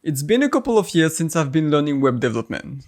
It's been a couple of years since I've been learning web development.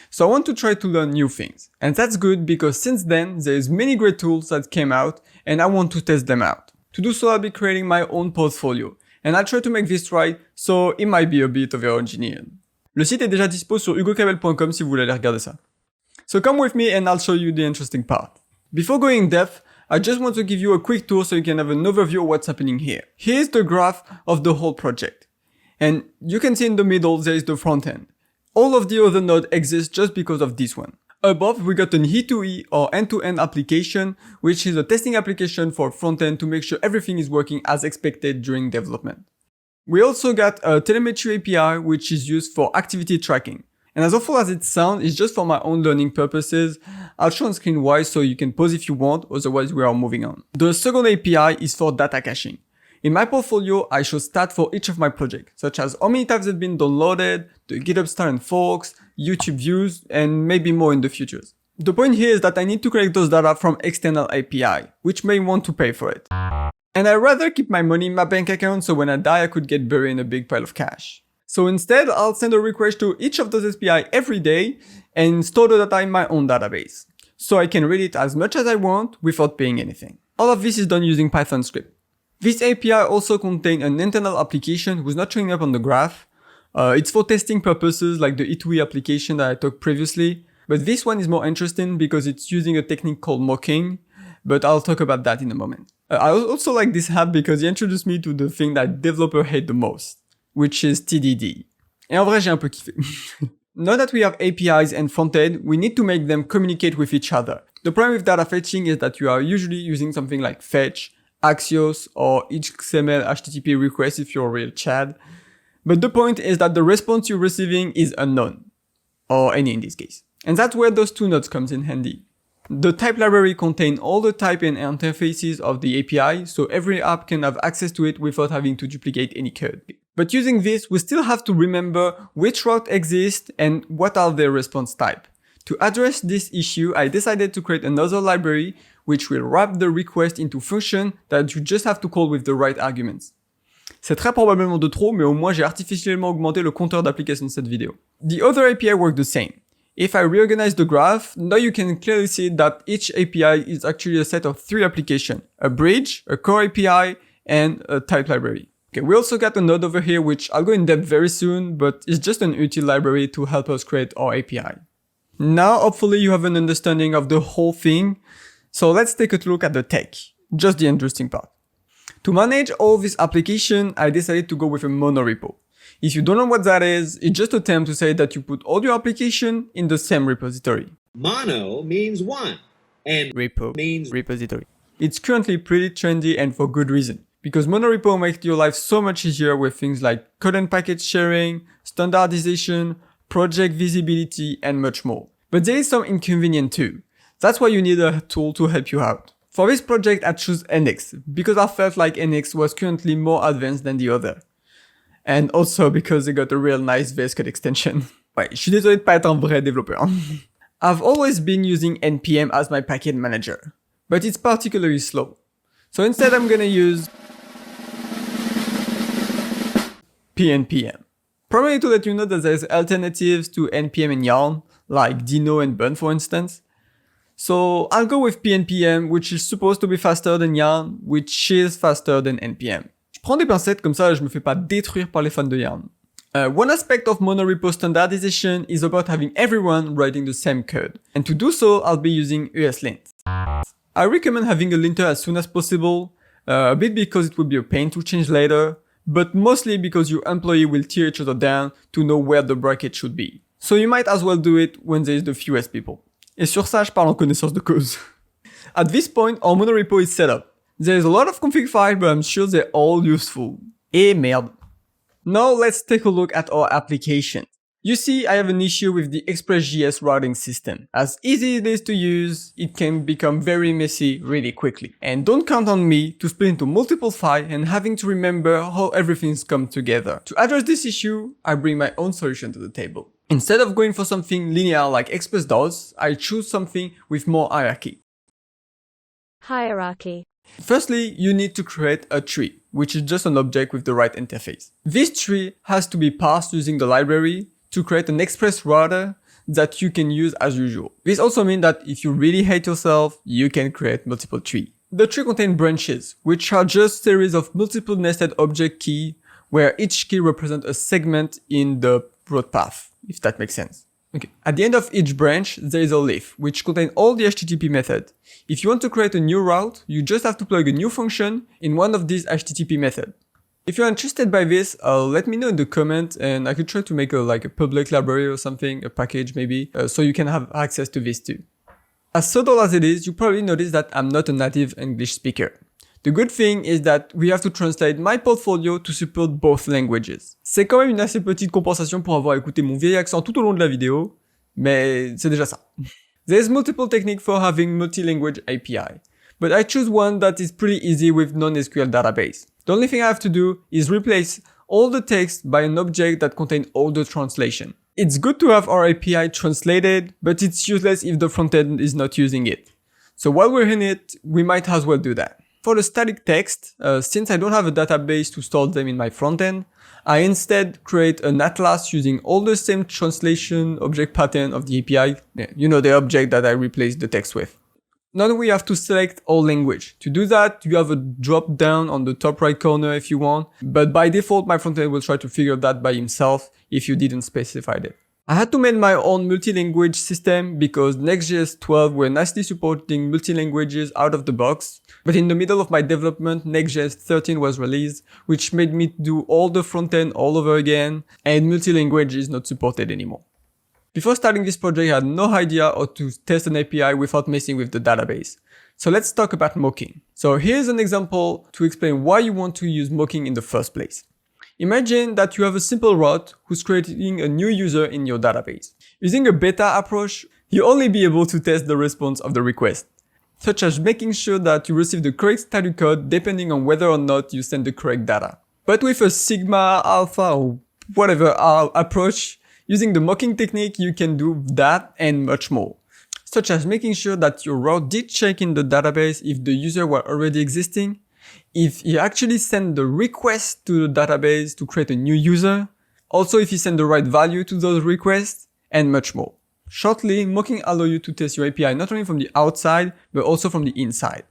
So I want to try to learn new things. And that's good because since then, there's many great tools that came out and I want to test them out. To do so, I'll be creating my own portfolio. And I'll try to make this right, so it might be a bit over-engineered. Le site est déjà dispo sur hugocabel.com si vous voulez aller regarder ça. So come with me and I'll show you the interesting part. Before going in depth, I just want to give you a quick tour so you can have an overview of what's happening here. Here's the graph of the whole project. And you can see in the middle there is the front end. All of the other nodes exist just because of this one. Above, we got an E2E or end-to-end application, which is a testing application for front-end to make sure everything is working as expected during development. We also got a telemetry API, which is used for activity tracking. And as awful as it sounds, it's just for my own learning purposes. I'll show on screen why so you can pause if you want, otherwise we are moving on. The second API is for data caching. In my portfolio, I show stats for each of my projects, such as how many times they've been downloaded, the GitHub star and forks, YouTube views, and maybe more in the future. The point here is that I need to collect those data from external API, which may want to pay for it. And I'd rather keep my money in my bank account so when I die I could get buried in a big pile of cash. So instead, I'll send a request to each of those API every day and store the data in my own database. So I can read it as much as I want without paying anything. All of this is done using Python script. This API also contains an internal application who's not showing up on the graph. It's for testing purposes like the E2E application that I talked previously. But this one is more interesting because it's using a technique called mocking. But I'll talk about that in a moment. I also like this app because it introduced me to the thing that developers hate the most, which is TDD. Et en vrai, j'ai un peu kiffé. Now that we have APIs and frontend, we need to make them communicate with each other. The problem with data fetching is that you are usually using something like fetch, Axios, or XML HTTP request if you're a real Chad. But the point is that the response you're receiving is unknown, or any in this case. And that's where those two nodes comes in handy. The type library contains all the type and interfaces of the API, so every app can have access to it without having to duplicate any code. But using this, we still have to remember which route exists and what are their response type. To address this issue, I decided to create another library which will wrap the request into function that you just have to call with the right arguments. C'est très probablement de trop, mais au moins j'ai artificiellement augmenté le compteur d'applications de cette vidéo. The other API work the same. If I reorganize the graph, now you can clearly see that each API is actually a set of 3 applications. A bridge, a core API, and a type library. Okay, we also got a node over here which I'll go in depth very soon, but it's just an util library to help us create our API. Now, hopefully you have an understanding of the whole thing. So let's take a look at the tech, just the interesting part. To manage all this application, I decided to go with a monorepo. If you don't know what that is, it's just a term to say that you put all your application in the same repository. Mono means one, and Repo means repository. It's currently pretty trendy and for good reason, because monorepo makes your life so much easier with things like code and package sharing, standardization, project visibility, and much more. But there is some inconvenience too. That's why you need a tool to help you out. For this project, I chose nginx, because I felt like nginx was currently more advanced than the other. And also because they got a real nice VS Code extension. Ouais, je suis désolé de pas être un vrai développeur. I've always been using npm as my package manager, but it's particularly slow. So instead I'm gonna use pnpm. Probably to let you know that there's alternatives to npm and yarn, like Dino and Bun for instance. So I'll go with pnpm, which is supposed to be faster than yarn, which is faster than npm. Je prends des pincettes comme ça je me fais pas détruire par les fans de yarn. One aspect of monorepo standardization is about having everyone writing the same code. And to do so, I'll be using ESLint. I recommend having a linter as soon as possible, a bit because it will be a pain to change later, but mostly because your employee will tear each other down to know where the bracket should be. So you might as well do it when there is the fewest people. Et sur ça, je parle en connaissance de cause. At this point, our monorepo is set up. There's a lot of config files, but I'm sure they're all useful. Et merde. Now let's take a look at our application. You see, I have an issue with the Express.js routing system. As easy as it is to use, it can become very messy really quickly. And don't count on me to split into multiple files and having to remember how everything's come together. To address this issue, I bring my own solution to the table. Instead of going for something linear like Express does, I choose something with more hierarchy. Hierarchy. Firstly, you need to create a tree, which is just an object with the right interface. This tree has to be parsed using the library to create an express router that you can use as usual. This also means that if you really hate yourself, you can create multiple trees. The tree contains branches, which are just series of multiple nested object keys, where each key represents a segment in the road path, if that makes sense. Okay. At the end of each branch, there is a leaf, which contains all the HTTP methods. If you want to create a new route, you just have to plug a new function in one of these HTTP methods. If you're interested by this, let me know in the comment, and I could try to make a public library or something, a package maybe, so you can have access to this too. As subtle as it is, you probably noticed that I'm not a native English speaker. The good thing is that we have to translate my portfolio to support both languages. C'est quand même une assez petite compensation pour avoir écouté mon vieil accent tout au long de la vidéo, mais c'est déjà ça. There's multiple techniques for having multi-language API, but I choose one that is pretty easy with non-SQL database. The only thing I have to do is replace all the text by an object that contains all the translation. It's good to have our API translated, but it's useless if the frontend is not using it. So while we're in it, we might as well do that. For the static text, since I don't have a database to store them in my frontend, I instead create an atlas using all the same translation object pattern of the API. You know, the object that I replaced the text with. Now we have to select all language. To do that, you have a drop down on the top right corner if you want, but by default, my frontend will try to figure that by himself if you didn't specify it. I had to make my own multi-language system because Next.js 12 were nicely supporting multi-languages out of the box, but in the middle of my development, Next.js 13 was released, which made me do all the frontend all over again, and multi-language is not supported anymore. Before starting this project, I had no idea how to test an API without messing with the database. So let's talk about mocking. So here's an example to explain why you want to use mocking in the first place. Imagine that you have a simple route who's creating a new user in your database. Using a beta approach, you'll only be able to test the response of the request, such as making sure that you receive the correct static code depending on whether or not you send the correct data. But with a sigma, alpha, or whatever approach, using the mocking technique, you can do that and much more, such as making sure that your route did check in the database if the user were already existing, if you actually send the request to the database to create a new user, also if you send the right value to those requests, and much more. Shortly, mocking allows you to test your API not only from the outside, but also from the inside.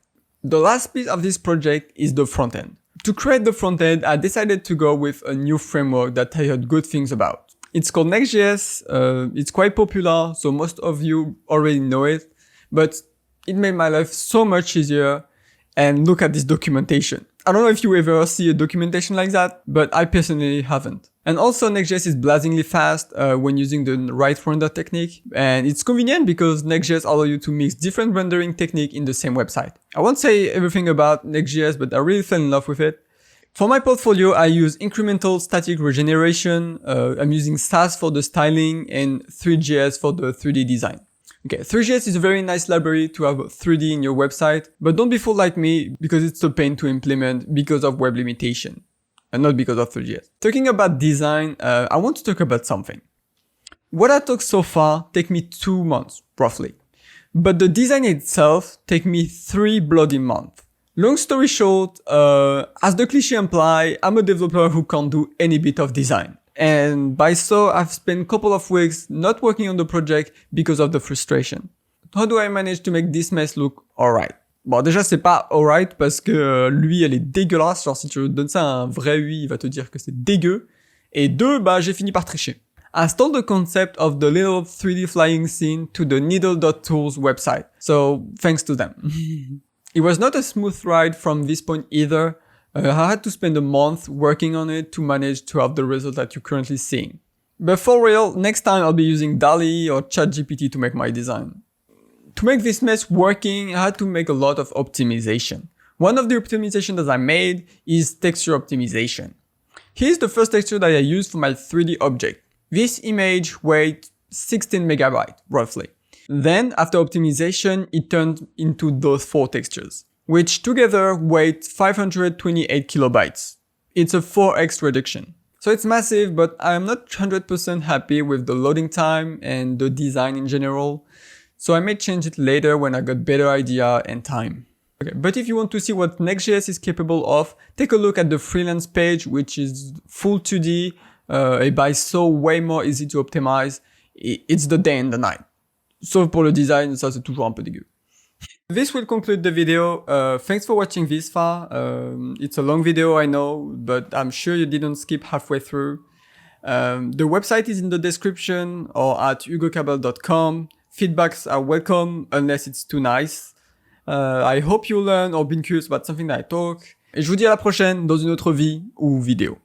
The last piece of this project is the frontend. To create the frontend, I decided to go with a new framework that I heard good things about. It's called Next.js, it's quite popular, so most of you already know it, but it made my life so much easier. And look at this documentation. I don't know if you ever see a documentation like that, but I personally haven't. And also Next.js is blazingly fast when using the right render technique. And it's convenient because Next.js allows you to mix different rendering techniques in the same website. I won't say everything about Next.js, but I really fell in love with it. For my portfolio, I use incremental static regeneration. I'm using Sass for the styling and Three.js for the 3D design. Okay, Three.js is a very nice library to have 3D in your website, but don't be fooled like me because it's a pain to implement because of web limitation, and not because of Three.js. Talking about design, I want to talk about something. What I talked so far take me 2 months, roughly, but the design itself take me 3 bloody months. Long story short, as the cliché implies, I'm a developer who can't do any bit of design. And by so, I've spent a couple of weeks not working on the project because of the frustration. How do I manage to make this mess look alright? Bon, déjà, c'est pas alright parce que lui, elle est dégueulasse. Genre, si tu donnes ça à un vrai UI, il va te dire que c'est dégueu. Et 2, bah, j'ai fini par tricher. I stole the concept of the little 3D flying scene to the needle.tools website. So, thanks to them. It was not a smooth ride from this point either. I had to spend a month working on it to manage to have the result that you're currently seeing. But for real, next time I'll be using DALL-E or ChatGPT to make my design. To make this mess working, I had to make a lot of optimization. One of the optimizations that I made is texture optimization. Here's the first texture that I used for my 3D object. This image weighed 16 megabytes, roughly. Then, after optimization, it turned into those 4 textures, which together weighed 528 kilobytes. It's a 4x reduction. So it's massive, but I'm not 100% happy with the loading time and the design in general. So I may change it later when I got better idea and time. Okay, but if you want to see what Next.js is capable of, take a look at the freelance page, which is full 2D, et by so way more easy to optimize. It's the day and the night. Sauf pour le design, ça c'est toujours un peu dégueu. This will conclude the video. Thanks for watching this far. It's a long video, I know, but I'm sure you didn't skip halfway through. The website is in the description or at hugocabal.com. Feedbacks are welcome unless it's too nice. I hope you learn or been curious about something that I talk. Et je vous dis à la prochaine dans une autre vie ou vidéo.